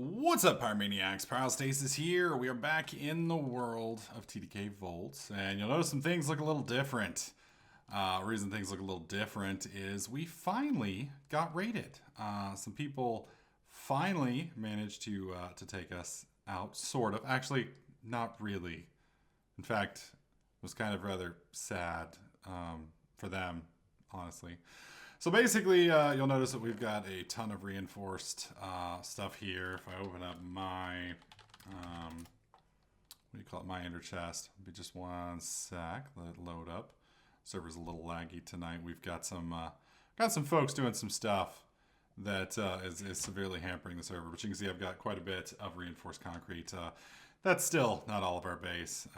What's up, Pyromaniacs? Pyrostasis here. We are back in the world of TDK Voltz, and you'll notice some things look a little different. Reason things look a little different is we finally got raided. Some people finally managed to take us out, sort of. Actually, not really. In fact, it was kind of rather sad for them, honestly. So basically, you'll notice that we've got a ton of reinforced stuff here. If I open up my, what do you call it, my ender chest. Be just one sec, let it load up. Server's a little laggy tonight. We've got some folks doing some stuff that is severely hampering the server. But you can see I've got quite a bit of reinforced concrete. That's still not all of our base.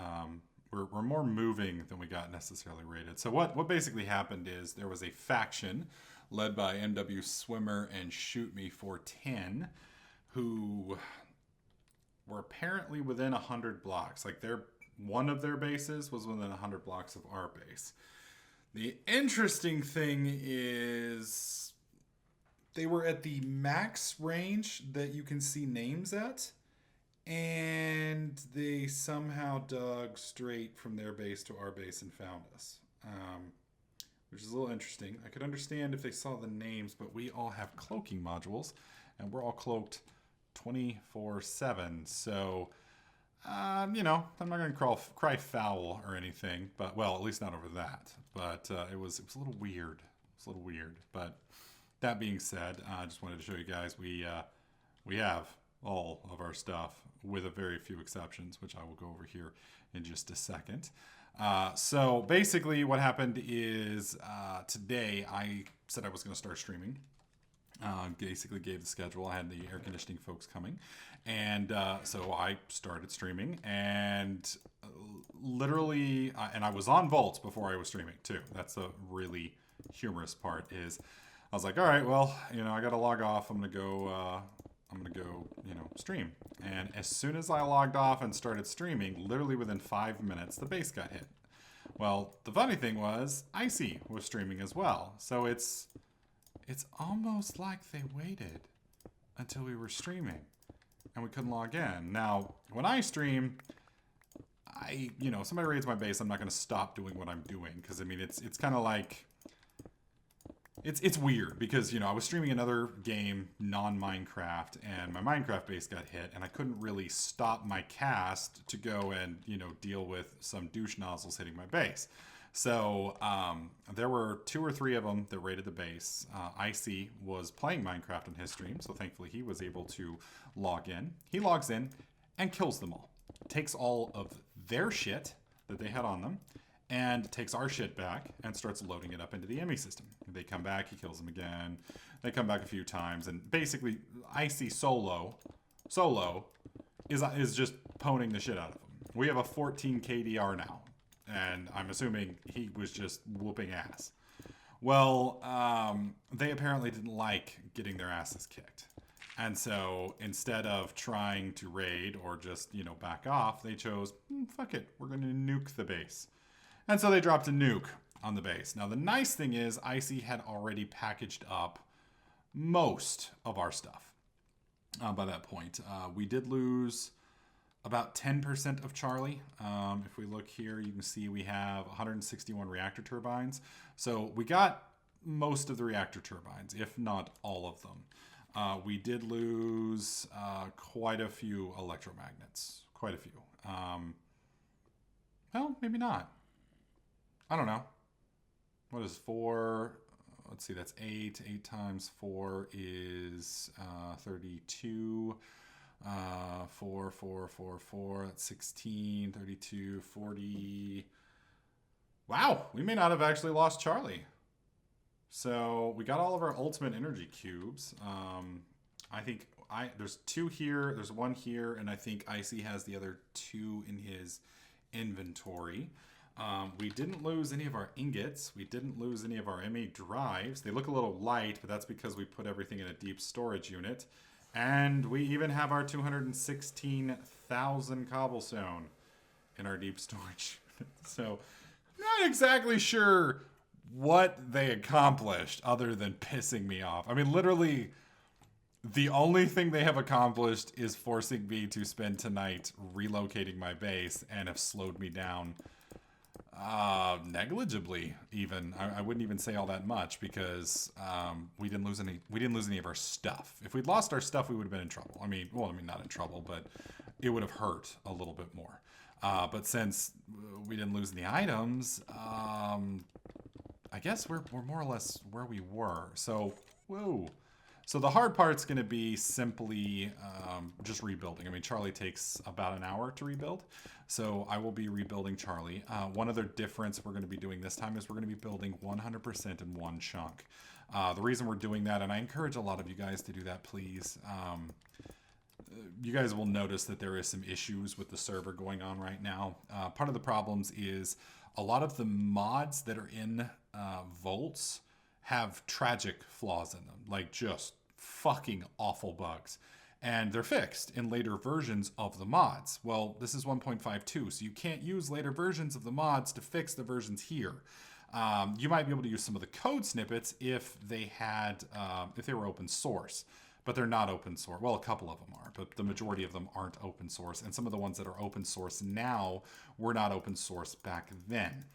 We're more moving than we got necessarily rated. So what basically happened is there was a faction led by MW Swimmer and Shoot Me 410 who were apparently within 100 blocks. Like one of their bases was within 100 blocks of our base. The interesting thing is they were at the max range that you can see names at. And they somehow dug straight from their base to our base and found us, which is a little interesting. I could understand if they saw the names, but we all have cloaking modules, and we're all cloaked 24/7. So, I'm not going to cry foul or anything, but well, at least not over that. But it was a little weird. It's a little weird. But that being said, I just wanted to show you guys we have all of our stuff, with a very few exceptions, which I will go over here in just a second. So basically what happened is today I said I was going to start streaming. Basically gave the schedule. I had the air conditioning folks coming. And so I started streaming. And literally, and I was on Voltz before I was streaming too. That's the really humorous part is I was like, all right, well, I got to log off. I'm going to go, stream. And as soon as I logged off and started streaming, literally within 5 minutes, the base got hit. Well, the funny thing was, Icy was streaming as well. So it's almost like they waited until we were streaming and we couldn't log in. Now, when I stream, somebody raids my base, I'm not going to stop doing what I'm doing. Because, it's kind of like... It's weird because, I was streaming another game, non-Minecraft, and my Minecraft base got hit, and I couldn't really stop my cast to go and, deal with some douche nozzles hitting my base. So there were 2 or 3 of them that raided the base. Icy was playing Minecraft on his stream, so thankfully he was able to log in. He logs in and kills them all. Takes all of their shit that they had on them, and takes our shit back and starts loading it up into the ME system. They come back, he kills them again. They come back a few times, and basically, Icy solo is just poning the shit out of them. We have a 14 KDR now, and I'm assuming he was just whooping ass. Well, they apparently didn't like getting their asses kicked. And so instead of trying to raid or just, back off, they chose, fuck it, we're going to nuke the base. And so they dropped a nuke on the base. Now, the nice thing is Icy had already packaged up most of our stuff by that point. We did lose about 10% of Charlie. If we look here, you can see we have 161 reactor turbines. So we got most of the reactor turbines, if not all of them. We did lose quite a few electromagnets. Quite a few. Well, maybe not. I don't know. What is 4? Let's see, that's 8. 8 times 4 is 32. 4, 4, 4, 4. That's 16, 32, 40. Wow, we may not have actually lost Charlie. So we got all of our ultimate energy cubes. I think there's 2 here, there's 1 here, and I think Icy has the other 2 in his inventory. We didn't lose any of our ingots. We didn't lose any of our MA drives. They look a little light, but that's because we put everything in a deep storage unit. And we even have our 216,000 cobblestone in our deep storage unit. So, not exactly sure what they accomplished other than pissing me off. Literally, The only thing they have accomplished is forcing me to spend tonight relocating my base and have slowed me down negligibly. Even I wouldn't even say all that much because we didn't lose any. We didn't lose any of our stuff. If we'd lost our stuff, we would have been in trouble. I mean, not in trouble, but it would have hurt a little bit more. But since we didn't lose any items, I guess we're more or less where we were. So, whoa. So the hard part's going to be simply just rebuilding. I mean, Charlie takes about an hour to rebuild. So I will be rebuilding Charlie. One other difference we're going to be doing this time is we're going to be building 100% in one chunk. The reason we're doing that, and I encourage a lot of you guys to do that, please. You guys will notice that there is some issues with the server going on right now. Part of the problems is a lot of the mods that are in Voltz have tragic flaws in them, like just fucking awful bugs. And they're fixed in later versions of the mods. Well, this is 1.52, so you can't use later versions of the mods to fix the versions here. You might be able to use some of the code snippets if they were open source, but they're not open source. Well, a couple of them are, but the majority of them aren't open source. And some of the ones that are open source now were not open source back then.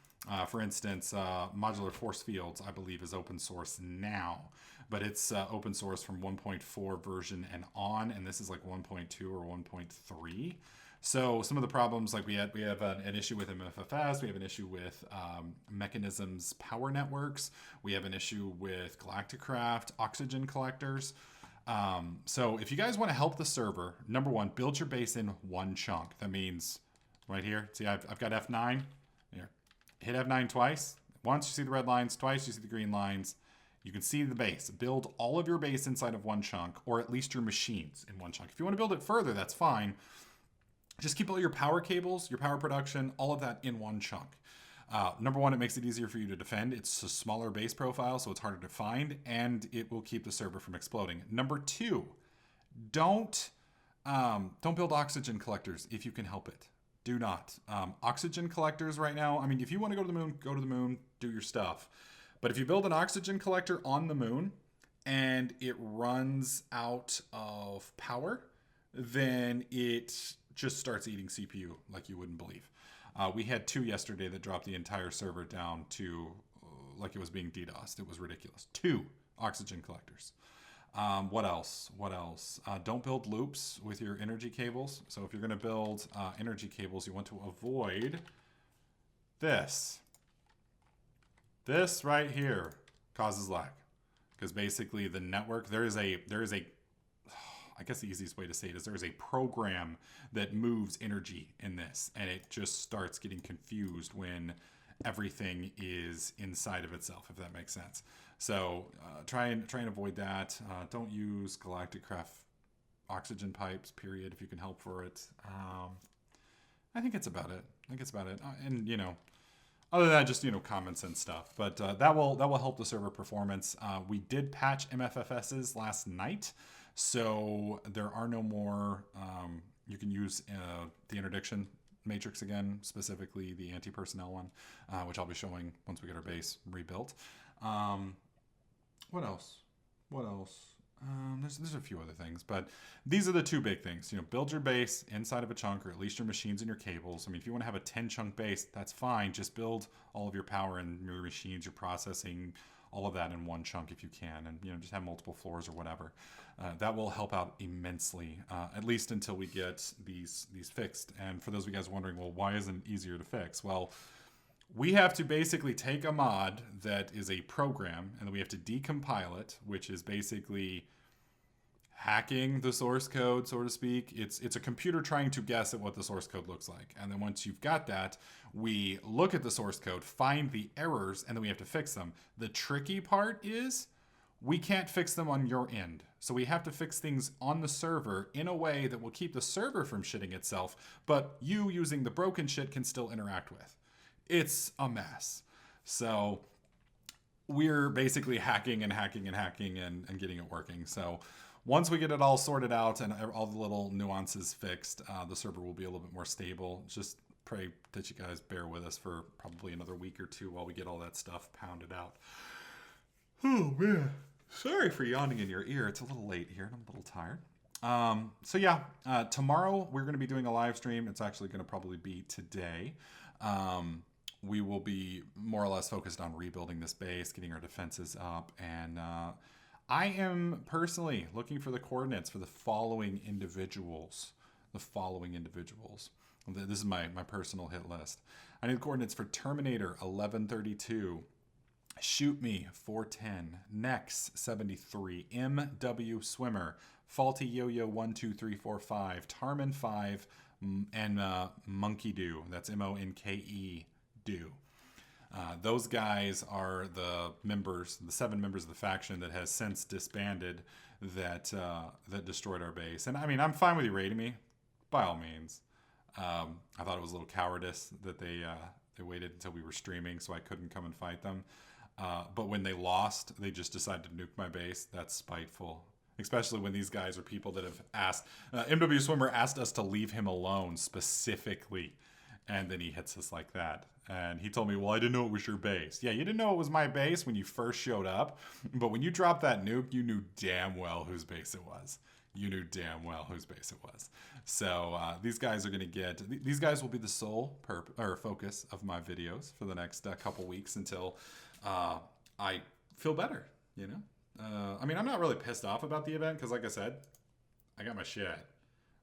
For instance, modular force fields, I believe, is open source now, but it's open source from 1.4 version and on, and this is like 1.2 or 1.3. So some of the problems, like we have an issue with MFFS, we have an issue with Mechanisms power networks, we have an issue with Galacticraft oxygen collectors. So if you guys want to help the server, number one, build your base in one chunk. That means right here, see, I've got F9. Here, hit F9 twice. Once you see the red lines, twice you see the green lines. You can see the base. Build all of your base inside of one chunk, or at least your machines in one chunk. If you want to build it further, that's fine. Just keep all your power cables, your power production, all of that in one chunk. Number one, it makes it easier for you to defend. It's a smaller base profile, so it's harder to find, and it will keep the server from exploding. Number two, don't build oxygen collectors if you can help it. Do not. Oxygen collectors right now, I mean, if you want to go to the moon, do your stuff. But if you build an oxygen collector on the moon and it runs out of power, then it just starts eating CPU like you wouldn't believe. We had 2 yesterday that dropped the entire server down to like it was being DDoSed. It was ridiculous. 2 oxygen collectors. What else? Don't build loops with your energy cables. So if you're going to build energy cables, you want to avoid this. This right here causes lag. Because basically the network, there is a I guess the easiest way to say it is there is a program that moves energy in this, and it just starts getting confused when everything is inside of itself, if that makes sense. So try and avoid that. Don't use Galacticraft oxygen pipes, period, if you can help for it. I think it's about it. And, you know, other than that, just, you know, comments and stuff. But that will help the server performance. We did patch MFFSs last night. So there are no more, you can use the interdiction matrix again, specifically the anti-personnel one, which I'll be showing once we get our base rebuilt. What else? There's a few other things, but these are the 2 big things. You know, build your base inside of a chunk, or at least your machines and your cables. I mean, if you want to have a 10 chunk base, that's fine. Just build all of your power and your machines, your processing, all of that in one chunk if you can, and, you know, just have multiple floors or whatever. That will help out immensely, at least until we get these fixed. And for those of you guys wondering, well, why isn't it easier to fix? Well, we have to basically take a mod that is a program, and then we have to decompile it, which is basically hacking the source code, so to speak. It's a computer trying to guess at what the source code looks like. And then once you've got that, we look at the source code, find the errors, and then we have to fix them. The tricky part is we can't fix them on your end. So we have to fix things on the server in a way that will keep the server from shitting itself, but you using the broken shit can still interact with. It's a mess. So we're basically hacking and getting it working. So once we get it all sorted out and all the little nuances fixed, the server will be a little bit more stable. Just pray that you guys bear with us for probably another week or 2 while we get all that stuff pounded out. Oh, man. Sorry for yawning in your ear. It's a little late here and I'm a little tired. So yeah, tomorrow we're going to be doing a live stream. It's actually going to probably be today. We will be more or less focused on rebuilding this base, getting our defenses up, and I am personally looking for the coordinates for the following individuals. This is my personal hit list. I need the coordinates for Terminator 1132, Shoot Me 410, Nex 73, MW Swimmer, Faulty Yo-Yo 12345, Tarman 5, and Monkey Do. That's Monke Do. Those guys are the 7 members of the faction that has since disbanded that destroyed our base. And I mean, I'm fine with you raiding me, by all means. I thought it was a little cowardice that they waited until we were streaming so I couldn't come and fight them. But when they lost, they just decided to nuke my base. That's spiteful. Especially when these guys are people that have asked... MW Swimmer asked us to leave him alone specifically. And then he hits us like that. And he told me, well, I didn't know it was your base. Yeah, you didn't know it was my base when you first showed up. But when you dropped that nuke, you knew damn well whose base it was. So these guys are going to get... These guys will be the sole focus of my videos for the next couple weeks until I feel better, you know? I mean, I'm not really pissed off about the event because, like I said, I got my shit.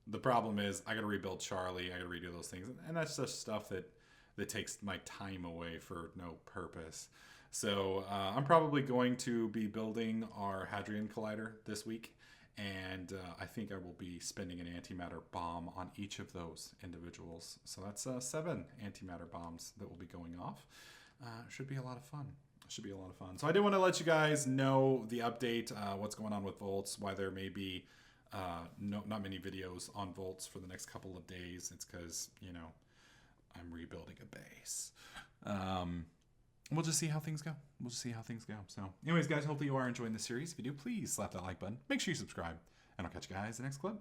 The problem is I got to rebuild Charlie. I got to redo those things. And that's just stuff that takes my time away for no purpose. So I'm probably going to be building our Hadrian Collider this week. And I think I will be spending an antimatter bomb on each of those individuals. So that's 7 antimatter bombs that will be going off. Should be a lot of fun. So I did want to let you guys know the update, what's going on with Voltz, why there may be not many videos on Voltz for the next couple of days. It's because, you know, I'm rebuilding a base. We'll just see how things go. So anyways, guys, hopefully you are enjoying the series. If you do, please slap that like button. Make sure you subscribe. And I'll catch you guys in the next clip.